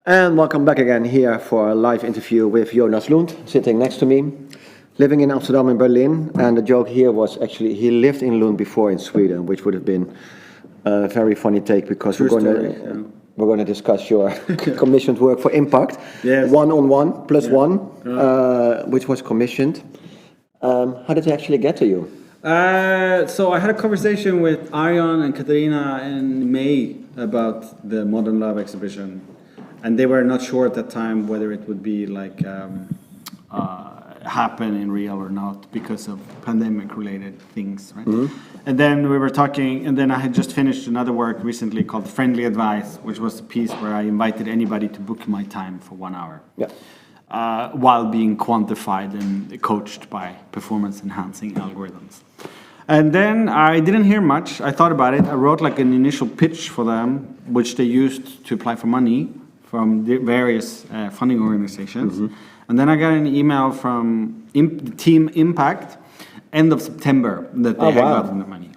And welcome back again here for a live interview with Jonas Lund, sitting next to me, living in Amsterdam and Berlin. And the joke here was actually he lived in Lund before in Sweden, which would have been a very funny take because we're going to discuss your commissioned work for IMPAKT, yes. 1-on-1 plus 1, which was commissioned. How did it actually get to you? So I had a conversation with Arjan and Katarina in May about the Modern Love exhibition. And they were not sure at that time whether it would be like happen in real or not because of pandemic-related things, right? Mm-hmm. And then we were talking, and then I had just finished another work recently called Friendly Advice, which was a piece where I invited anybody to book my time for 1 hour, while being quantified and coached by performance-enhancing algorithms. And then I didn't hear much. I thought about it. I wrote like an initial pitch for them, which they used to apply for money from the various funding organizations. Mm-hmm. And then I got an email from the team IMPAKT, end of September, that they had gotten the money.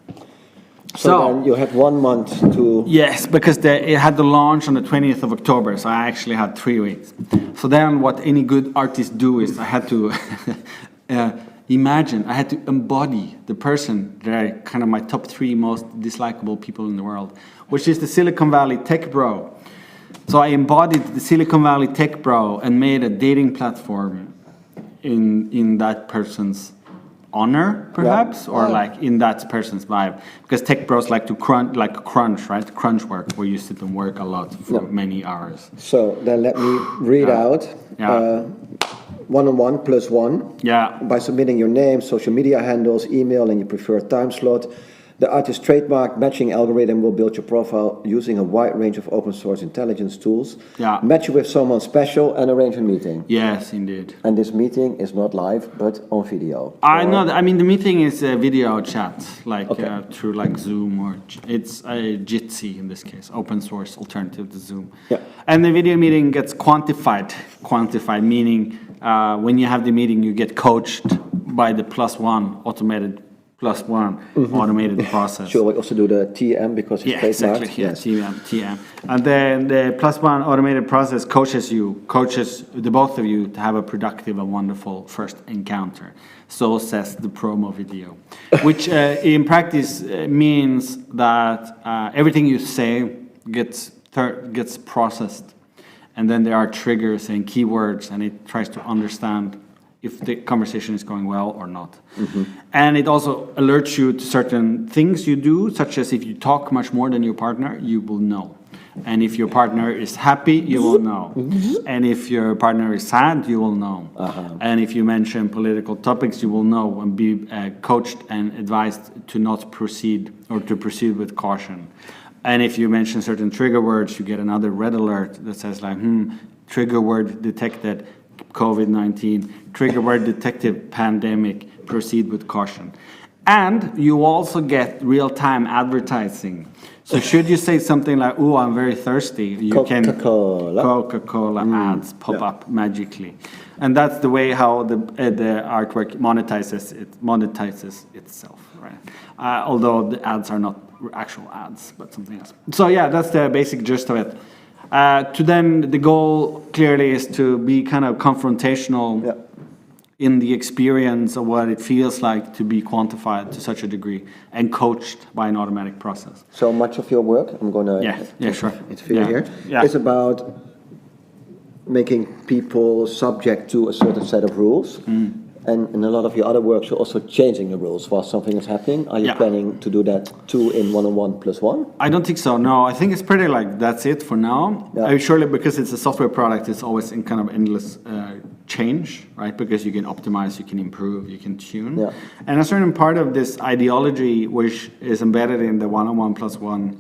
So then you had 1 month to... Yes, because it had the launch on the 20th of October, so I actually had 3 weeks. So then what any good artist do is I had to imagine, I had to embody the person that are kind of my top 3 most dislikable people in the world, which is the Silicon Valley tech bro. So I embodied the Silicon Valley tech bro and made a dating platform in that person's honor, perhaps, or like in that person's vibe. Because tech bros like to crunch, right? Crunch work, where you sit and work a lot for many hours. So then let me read out 1-on-1 plus 1. Yeah. By submitting your name, social media handles, email, and your preferred time slot. The artist's trademark matching algorithm will build your profile using a wide range of open source intelligence tools. Yeah. Match you with someone special and arrange a meeting. Yes, indeed. And this meeting is not live, but on video. I know. I mean, the meeting is a video chat, like through like Zoom or it's a Jitsi in this case, open source alternative to Zoom. Yeah. And the video meeting gets quantified. Quantified meaning when you have the meeting, you get coached by the +1 automated. Automated process. Sure, we also do the TM because it's trademarked. Exactly. Yeah, TM. And then the +1 automated process coaches the both of you to have a productive and wonderful first encounter. So says the promo video, which in practice means that everything you say gets processed, and then there are triggers and keywords, and it tries to understand if the conversation is going well or not. Mm-hmm. And it also alerts you to certain things you do, such as if you talk much more than your partner, you will know. And if your partner is happy, you will know. Mm-hmm. And if your partner is sad, you will know. Uh-huh. And if you mention political topics, you will know and be coached and advised to not proceed or to proceed with caution. And if you mention certain trigger words, you get another red alert that says like, trigger word detected, COVID-19, trigger word detective, pandemic, proceed with caution. And you also get real-time advertising. So should you say something like, "Ooh, I'm very thirsty," you can Coca-Cola ads pop up magically. And that's the way how the artwork monetizes itself, right? Although the ads are not actual ads, but something else. So yeah, that's the basic gist of it. The goal clearly is to be kind of confrontational in the experience of what it feels like to be quantified to such a degree and coached by an automatic process. So much of your work, I'm going to interfere here, is about making people subject to a certain set of rules. Mm. And in a lot of your other works, you're also changing the rules while something is happening. Are you planning to do that too in 1-on-1 plus 1? I don't think so, no. I think it's pretty like that's it for now. Yeah. Surely because it's a software product, it's always in kind of endless change, right? Because you can optimize, you can improve, you can tune. Yeah. And a certain part of this ideology, which is embedded in the 1-on-1 plus 1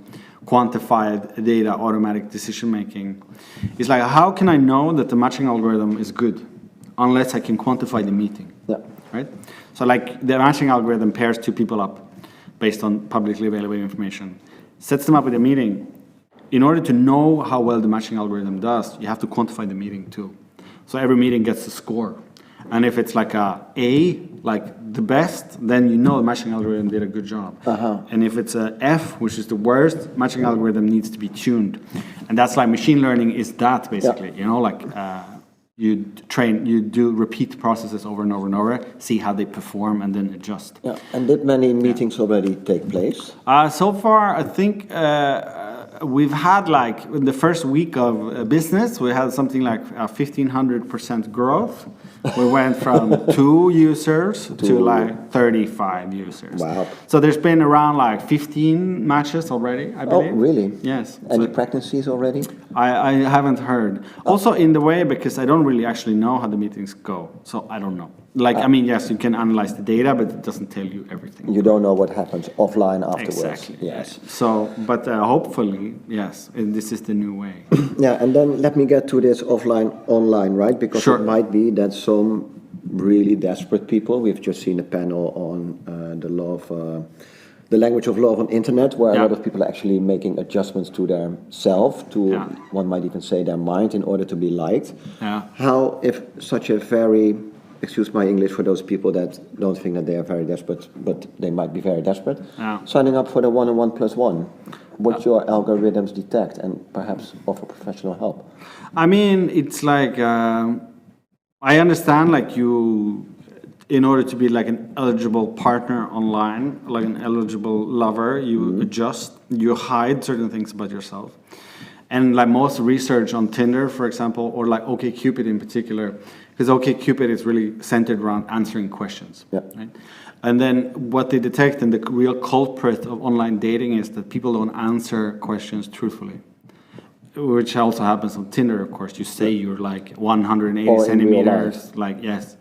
quantified data automatic decision making, is like, how can I know that the matching algorithm is good unless I can quantify the meeting? Yeah. Right? So like the matching algorithm pairs 2 people up based on publicly available information, sets them up with a meeting. In order to know how well the matching algorithm does, you have to quantify the meeting too. So every meeting gets a score. And if it's like a, like the best, then you know the matching algorithm did a good job. And if it's a F, which is the worst, matching algorithm needs to be tuned. And that's like machine learning is that basically, you know, like you do repeat processes over and over and over, see how they perform, and then adjust. Yeah. And did many meetings already take place? So far, I think we've had like in the first week of business, we had something like 1,500% growth. We went from 2 users to like 35 users. Wow. So there's been around like 15 matches already, I believe. Oh, really? Yes. Any So pregnancies already? I haven't heard. Also in the way, because I don't really actually know how the meetings go. So I don't know. Like, I mean, yes, you can analyze the data, but it doesn't tell you everything. You don't know what happens offline afterwards. Exactly. Yes. So, but hopefully, yes, this is the new way. Yeah, and then let me get to this offline, online, right? Because Sure. it might be that some really desperate people, we've just seen a panel on the language of love on internet, where a lot of people are actually making adjustments to their self, to one might even say their mind, in order to be liked. Yeah. How, if such a very, excuse my English for those people that don't think that they are very desperate, but they might be very desperate, signing up for the 1+1, what your algorithms detect and perhaps offer professional help? I mean, it's like, I understand, like you, in order to be like an eligible partner online, like an eligible lover, you adjust, you hide certain things about yourself. And like most research on Tinder, for example, or like OkCupid in particular, because OkCupid is really centered around answering questions. Right? And then what they detect, and the real culprit of online dating, is that people don't answer questions truthfully. Which also happens on Tinder, of course. You say you're like 180 centimeters, like yes,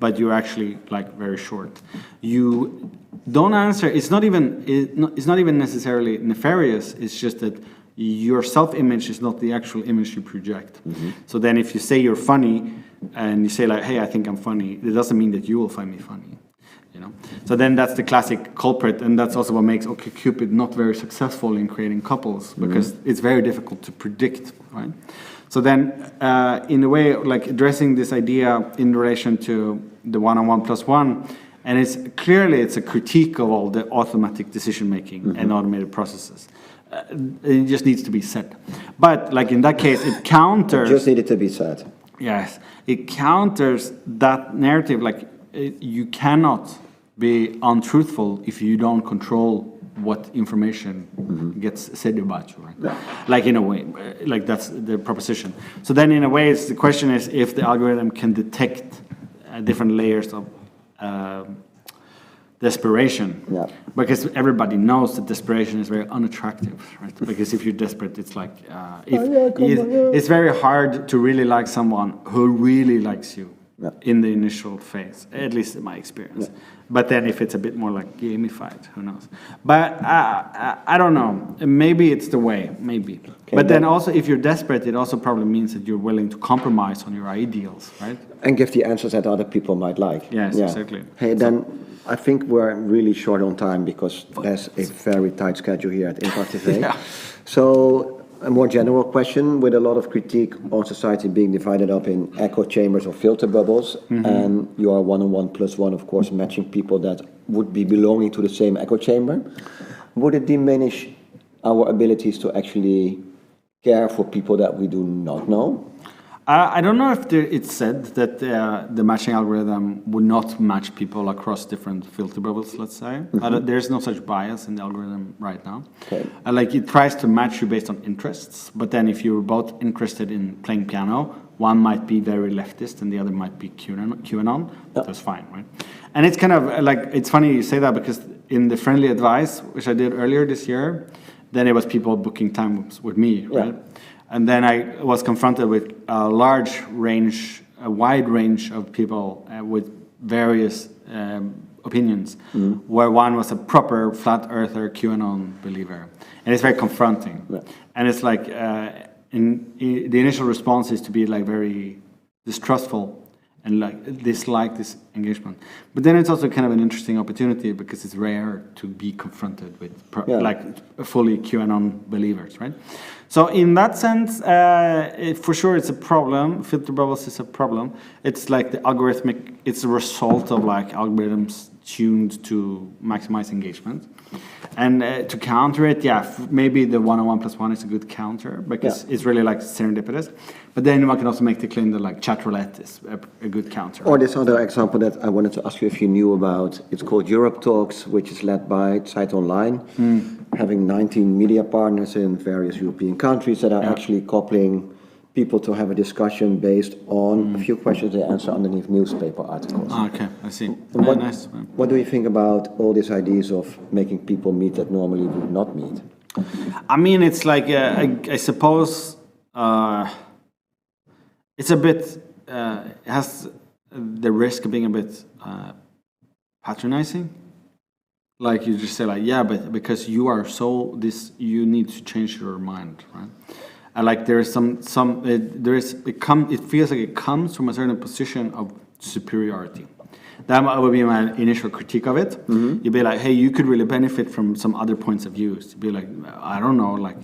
but you're actually like very short. You don't answer. It's not even necessarily nefarious. It's just that your self-image is not the actual image you project. So then, if you say you're funny, and you say like, "Hey, I think I'm funny," it doesn't mean that you will find me funny. You know? So then that's the classic culprit, and that's also what makes OkCupid not very successful in creating couples, because it's very difficult to predict, right? So then, in a way, like addressing this idea in relation to the 1+1, and it's a critique of all the automatic decision making and automated processes. It just needs to be said. But like in that case, it counters. It just needed to be said. Yes, it counters that narrative. Like you cannot be untruthful if you don't control what information gets said about you, right? Like in a way, like that's the proposition. So then in a way, the question is if the algorithm can detect different layers of desperation. Because everybody knows that desperation is very unattractive, right? Because if you're desperate, it's like, it's very hard to really like someone who really likes you. In the initial phase, at least in my experience. But then if it's a bit more like gamified, who knows? But I don't know. Maybe it's the way, maybe. Okay, but then also, if you're desperate, it also probably means that you're willing to compromise on your ideals, right? And give the answers that other people might like. Yes, exactly. Hey, then I think we're really short on time because there's a very tight schedule here at IMPAKT TV. So, a more general question, with a lot of critique on society being divided up in echo chambers or filter bubbles, and you are 1+1, of course, matching people that would be belonging to the same echo chamber, would it diminish our abilities to actually care for people that we do not know? I don't know if it's said that the matching algorithm would not match people across different filter bubbles, let's say. There's no such bias in the algorithm right now. Like it tries to match you based on interests, but then if you're both interested in playing piano, one might be very leftist and the other might be QAnon. That's fine, right? And it's kind of like, it's funny you say that, because in the friendly advice, which I did earlier this year, then it was people booking time with me, right? And then I was confronted with a wide range of people with various opinions, where one was a proper flat earther QAnon believer. And it's very confronting. And it's like, the initial response is to be like very distrustful and like dislike this engagement. But then it's also kind of an interesting opportunity because it's rare to be confronted with like fully QAnon believers, right? So in that sense, for sure it's a problem. Filter bubbles is a problem. It's like the algorithmic, it's a result of like algorithms tuned to maximize engagement. And to counter it, maybe the 1-on-1+1 is a good counter because it's really like serendipitous. But then one can also make the claim that like chat roulette is a good counter. Or this other example that I wanted to ask you if you knew about, it's called Europe Talks, which is led by Zeit Online, having 19 media partners in various European countries that are actually coupling people to have a discussion based on a few questions they answer underneath newspaper articles. Okay, I see. Nice. What do you think about all these ideas of making people meet that normally would not meet? I mean, it's like, I suppose it's a bit, it has the risk of being a bit patronizing. Like you just say like, yeah, but because you are so this, you need to change your mind, right? And like there is it feels like it comes from a certain position of superiority. That would be my initial critique of it. You'd be like, hey, you could really benefit from some other points of view. You'd be like, I don't know, like,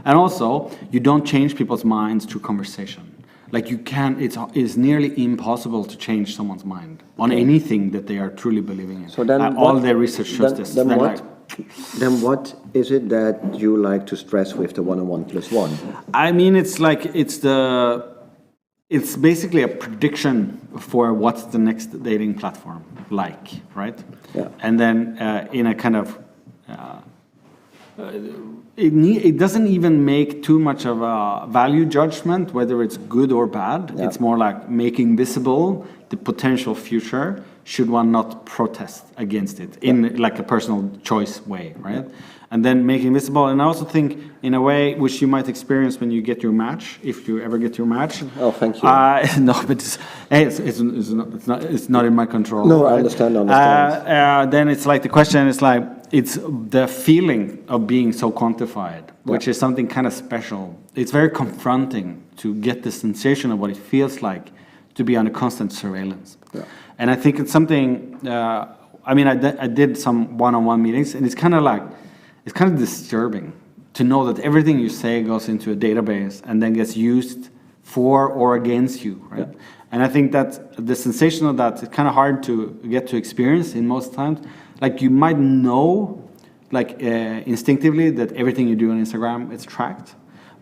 and also you don't change people's minds through conversation. Like you can, it's nearly impossible to change someone's mind on anything that they are truly believing in. So then all their research shows this. Then what is it that you like to stress with the 1-on-1+1? I mean, it's like, it's basically a prediction for what's the next dating platform like, right? Yeah. And then in a kind of, it doesn't even make too much of a value judgment, whether it's good or bad. Yeah. It's more like making visible the potential future should one not protest against it in like a personal choice way, right? And then making visible. And I also think in a way which you might experience when you get your match, if you ever get your match. Oh, thank you. No, but it's not in my control. No, right? I understand. Then it's like the question is like, it's the feeling of being so quantified, which is something kind of special. It's very confronting to get the sensation of what it feels like to be under constant surveillance. Yeah. And I think it's something, I mean, I did some one-on-one meetings, and it's kind of disturbing to know that everything you say goes into a database and then gets used for or against you, right? Yeah. And I think that the sensation of that is kind of hard to get to experience in most times. Like you might know, like instinctively, that everything you do on Instagram is tracked.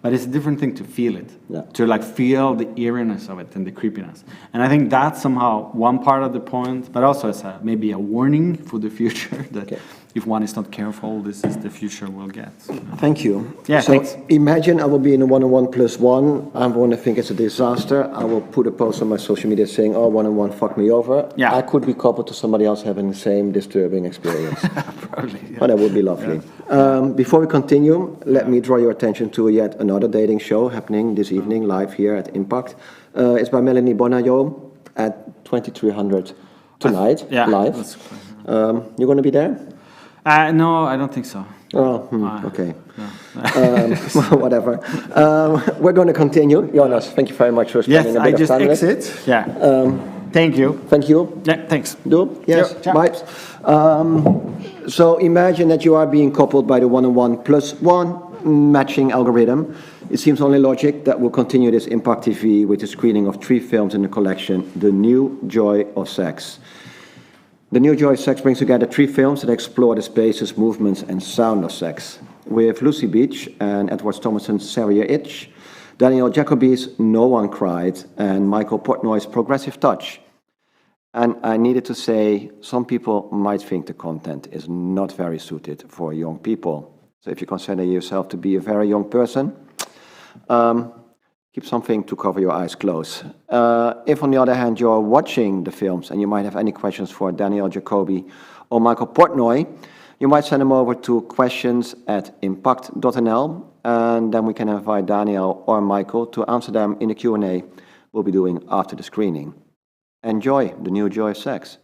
But it's a different thing to feel it, to like feel the eeriness of it and the creepiness. And I think that's somehow one part of the point, but also as maybe a warning for the future that if one is not careful, this is the future we'll get. Thank you. Yeah, so thanks. Imagine I will be in a 1-on-1+1. I'm going to think it's a disaster. I will put a post on my social media saying, oh, 1-on-1 fucked me over. Yeah. I could be coupled to somebody else having the same disturbing experience. Probably, yeah. But that would be lovely. Yeah. Before we continue, let me draw your attention to yet another dating show happening this evening live here at Impact. It's by Melanie Bonayo at 2300 tonight, live. You're going to be there? No, I don't think so. Oh, okay. Whatever. We're going to continue. Jonas, thank you very much for spending a bit of time with us. Yes, I just exit. Yeah. Thank you. Thank you. Yeah, thanks. Do? Yes. Vibes. So imagine that you are being coupled by the 1-on-1+1 matching algorithm. It seems only logic that we'll continue this IMPAKT TV with the screening of 3 films in the collection, The New Joy of Sex. The New Joy of Sex brings together 3 films that explore the spaces, movements and sound of sex. With Lucy Beach and Edward Thomason's Seria Itch, Daniel Jacobi's No One Cried, and Michael Portnoy's Progressive Touch. And I needed to say, some people might think the content is not very suited for young people. So if you consider yourself to be a very young person, keep something to cover your eyes close. If, on the other hand, you're watching the films and you might have any questions for Daniel Jacobi or Michael Portnoy, you might send them over to questions@impact.nl, and then we can invite Daniel or Michael to answer them in the Q&A we'll be doing after the screening. Enjoy The New Joy of Sex.